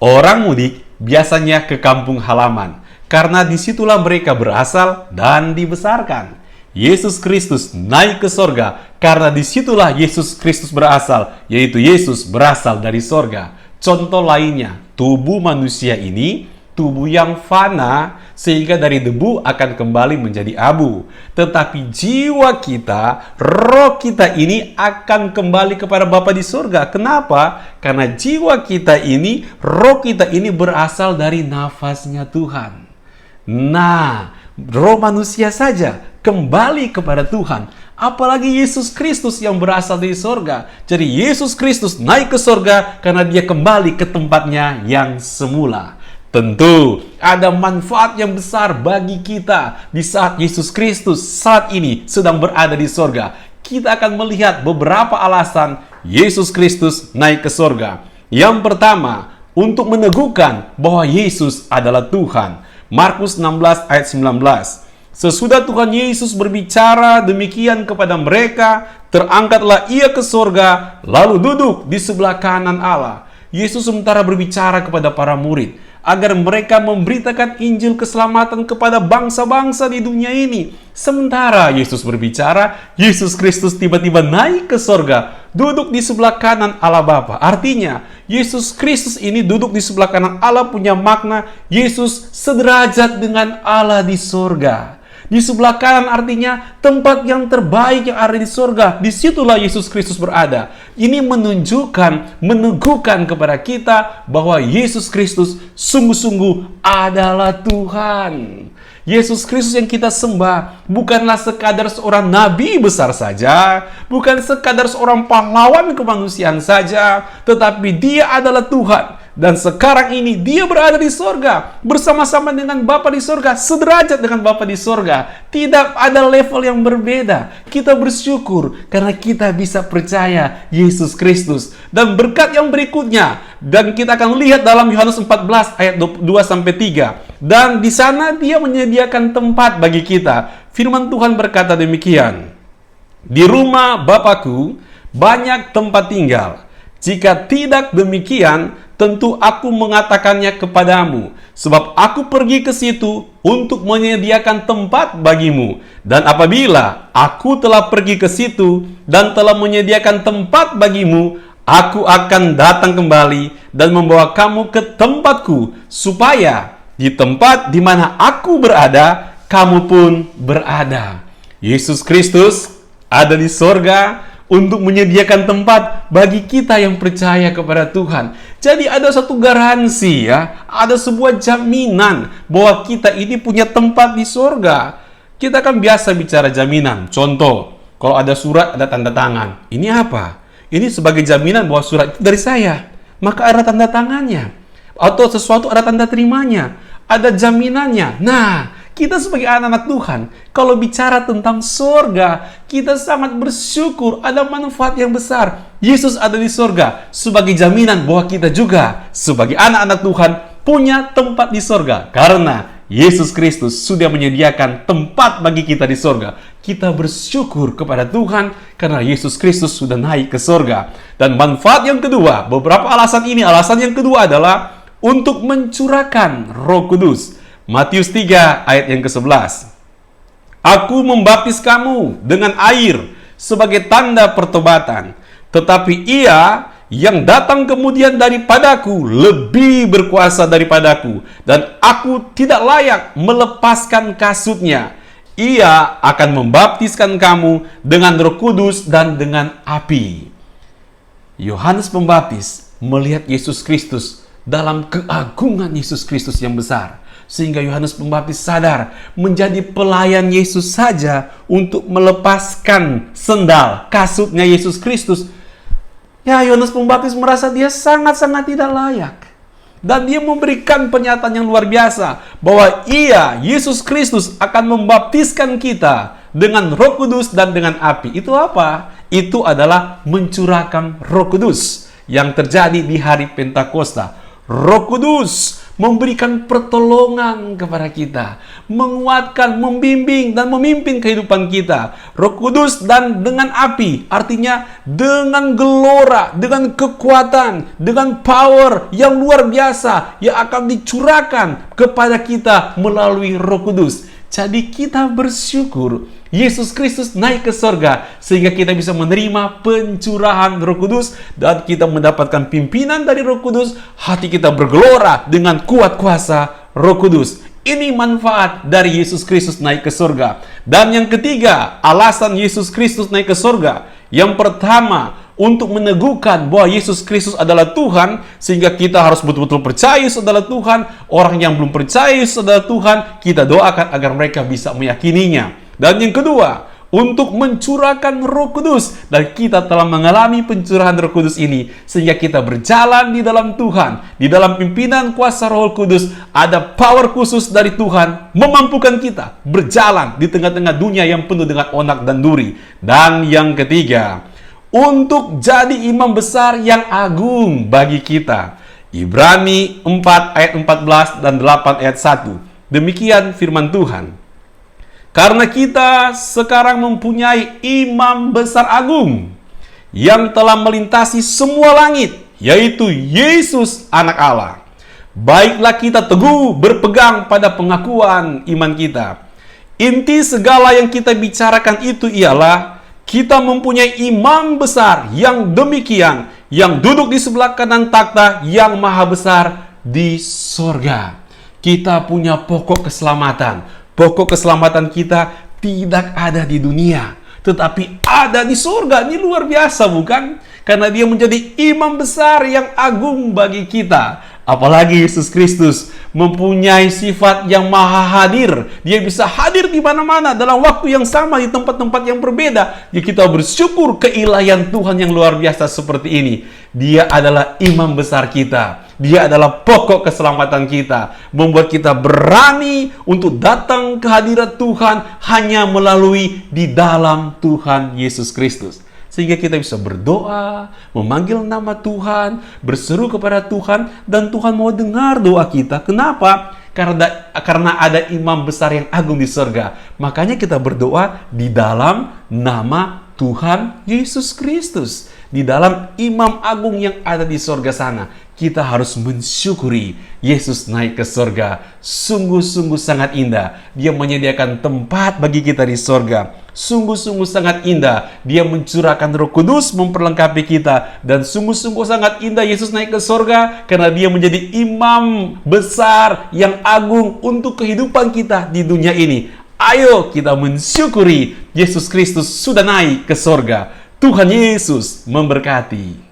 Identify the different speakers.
Speaker 1: Orang mudik biasanya ke kampung halaman, karena disitulah mereka berasal dan dibesarkan. Yesus Kristus naik ke sorga, karena disitulah Yesus Kristus berasal, yaitu Yesus berasal dari sorga. Contoh lainnya, tubuh manusia ini tubuh yang fana, sehingga dari debu akan kembali menjadi abu. Tetapi jiwa kita, roh kita ini akan kembali kepada Bapa di surga. Kenapa? Karena jiwa kita ini, roh kita ini berasal dari nafasnya Tuhan. Nah, roh manusia saja kembali kepada Tuhan. Apalagi Yesus Kristus yang berasal dari sorga. Jadi Yesus Kristus naik ke sorga karena dia kembali ke tempatnya yang semula. Tentu ada manfaat yang besar bagi kita di saat Yesus Kristus saat ini sedang berada di sorga. Kita akan melihat beberapa alasan Yesus Kristus naik ke sorga. Yang pertama, untuk meneguhkan bahwa Yesus adalah Tuhan. Markus 16 ayat 19. Sesudah Tuhan Yesus berbicara demikian kepada mereka, terangkatlah ia ke sorga, lalu duduk di sebelah kanan Allah. Yesus sementara berbicara kepada para murid, agar mereka memberitakan Injil keselamatan kepada bangsa-bangsa di dunia ini. Sementara Yesus berbicara, Yesus Kristus tiba-tiba naik ke sorga, duduk di sebelah kanan Allah Bapa. Artinya, Yesus Kristus ini duduk di sebelah kanan Allah punya makna Yesus sederajat dengan Allah di sorga. Di sebelah kanan artinya tempat yang terbaik yang ada di sorga. Disitulah Yesus Kristus berada. Ini menunjukkan, meneguhkan kepada kita bahwa Yesus Kristus sungguh-sungguh adalah Tuhan. Yesus Kristus yang kita sembah bukanlah sekadar seorang nabi besar saja, bukan sekadar seorang pahlawan kemanusiaan saja, tetapi dia adalah Tuhan. Dan sekarang ini dia berada di sorga, bersama-sama dengan Bapa di sorga, sederajat dengan Bapa di sorga. Tidak ada level yang berbeda. Kita bersyukur karena kita bisa percaya Yesus Kristus. Dan berkat yang berikutnya, dan kita akan lihat dalam Yohanes 14 ayat 2-3. Dan di sana dia menyediakan tempat bagi kita. Firman Tuhan berkata demikian, di rumah Bapakku banyak tempat tinggal. Jika tidak demikian, tentu aku mengatakannya kepadamu, sebab aku pergi ke situ untuk menyediakan tempat bagimu. Dan apabila aku telah pergi ke situ dan telah menyediakan tempat bagimu, aku akan datang kembali dan membawa kamu ke tempatku, supaya di tempat di mana aku berada, kamu pun berada. Yesus Kristus ada di sorga untuk menyediakan tempat bagi kita yang percaya kepada Tuhan. Jadi ada satu garansi ya, ada sebuah jaminan bahwa kita ini punya tempat di sorga. Kita kan biasa bicara jaminan. Contoh, kalau ada surat ada tanda tangan. Ini apa? Ini sebagai jaminan bahwa surat itu dari saya. Maka ada tanda tangannya. Atau sesuatu ada tanda terimanya. Ada jaminannya. Nah, kita sebagai anak-anak Tuhan, kalau bicara tentang sorga, kita sangat bersyukur ada manfaat yang besar. Yesus ada di sorga sebagai jaminan bahwa kita juga sebagai anak-anak Tuhan punya tempat di sorga. Karena Yesus Kristus sudah menyediakan tempat bagi kita di sorga. Kita bersyukur kepada Tuhan karena Yesus Kristus sudah naik ke sorga. Dan manfaat yang kedua, beberapa alasan ini, alasan yang kedua adalah untuk mencurahkan Roh Kudus. Matius 3 ayat yang ke-11. Aku membaptis kamu dengan air sebagai tanda pertobatan, tetapi ia yang datang kemudian daripadaku lebih berkuasa daripadaku, dan aku tidak layak melepaskan kasutnya. Ia akan membaptiskan kamu dengan Roh Kudus dan dengan api. Yohanes Pembaptis melihat Yesus Kristus dalam keagungan Yesus Kristus yang besar, sehingga Yohanes Pembaptis sadar menjadi pelayan Yesus saja untuk melepaskan sendal kasutnya Yesus Kristus. Ya, Yohanes Pembaptis merasa dia sangat-sangat tidak layak. Dan dia memberikan pernyataan yang luar biasa bahwa ia, Yesus Kristus, akan membaptiskan kita dengan Roh Kudus dan dengan api. Itu apa? Itu adalah mencurahkan Roh Kudus yang terjadi di hari Pentakosta. Roh Kudus memberikan pertolongan kepada kita, menguatkan, membimbing, dan memimpin kehidupan kita. Roh Kudus dan dengan api, artinya dengan gelora, dengan kekuatan, dengan power yang luar biasa yang akan dicurahkan kepada kita melalui Roh Kudus. Jadi kita bersyukur Yesus Kristus naik ke sorga sehingga kita bisa menerima pencurahan Roh Kudus dan kita mendapatkan pimpinan dari Roh Kudus. Hati kita bergelora dengan kuat kuasa Roh Kudus. Ini manfaat dari Yesus Kristus naik ke sorga. Dan yang ketiga, alasan Yesus Kristus naik ke sorga. Yang pertama, untuk meneguhkan bahwa Yesus Kristus adalah Tuhan, sehingga kita harus betul-betul percaya Yesus adalah Tuhan. Orang yang belum percaya Yesus adalah Tuhan, kita doakan agar mereka bisa meyakininya. Dan yang kedua, untuk mencurahkan Roh Kudus, dan kita telah mengalami pencurahan Roh Kudus ini sehingga kita berjalan di dalam Tuhan, di dalam pimpinan kuasa Roh Kudus. Ada power khusus dari Tuhan memampukan kita berjalan di tengah-tengah dunia yang penuh dengan onak dan duri. Dan yang ketiga, untuk jadi imam besar yang agung bagi kita. Ibrani 4 ayat 14 dan 8 ayat 1. Demikian firman Tuhan. Karena kita sekarang mempunyai imam besar agung yang telah melintasi semua langit, yaitu Yesus Anak Allah. Baiklah kita teguh berpegang pada pengakuan iman kita. Inti segala yang kita bicarakan itu ialah kita mempunyai imam besar yang demikian, yang duduk di sebelah kanan takhta yang maha besar di sorga. Kita punya pokok keselamatan. Pokok keselamatan kita tidak ada di dunia, tetapi ada di surga. Ini luar biasa, bukan? Karena dia menjadi imam besar yang agung bagi kita. Apalagi Yesus Kristus mempunyai sifat yang maha hadir. Dia bisa hadir di mana-mana dalam waktu yang sama di tempat-tempat yang berbeda. Jadi kita bersyukur keilahian Tuhan yang luar biasa seperti ini. Dia adalah imam besar kita. Dia adalah pokok keselamatan kita. Membuat kita berani untuk datang ke hadirat Tuhan hanya melalui di dalam Tuhan Yesus Kristus. Sehingga kita bisa berdoa, memanggil nama Tuhan, berseru kepada Tuhan, dan Tuhan mau dengar doa kita. Kenapa? Karena ada imam besar yang agung di surga. Makanya kita berdoa di dalam nama Tuhan Yesus Kristus. Di dalam imam agung yang ada di surga sana. Kita harus mensyukuri Yesus naik ke surga. Sungguh-sungguh sangat indah. Dia menyediakan tempat bagi kita di surga. Sungguh-sungguh sangat indah. Dia mencurahkan Roh Kudus memperlengkapi kita. Dan sungguh-sungguh sangat indah Yesus naik ke surga karena dia menjadi imam besar yang agung untuk kehidupan kita di dunia ini. Ayo kita mensyukuri Yesus Kristus sudah naik ke surga. Tuhan Yesus memberkati.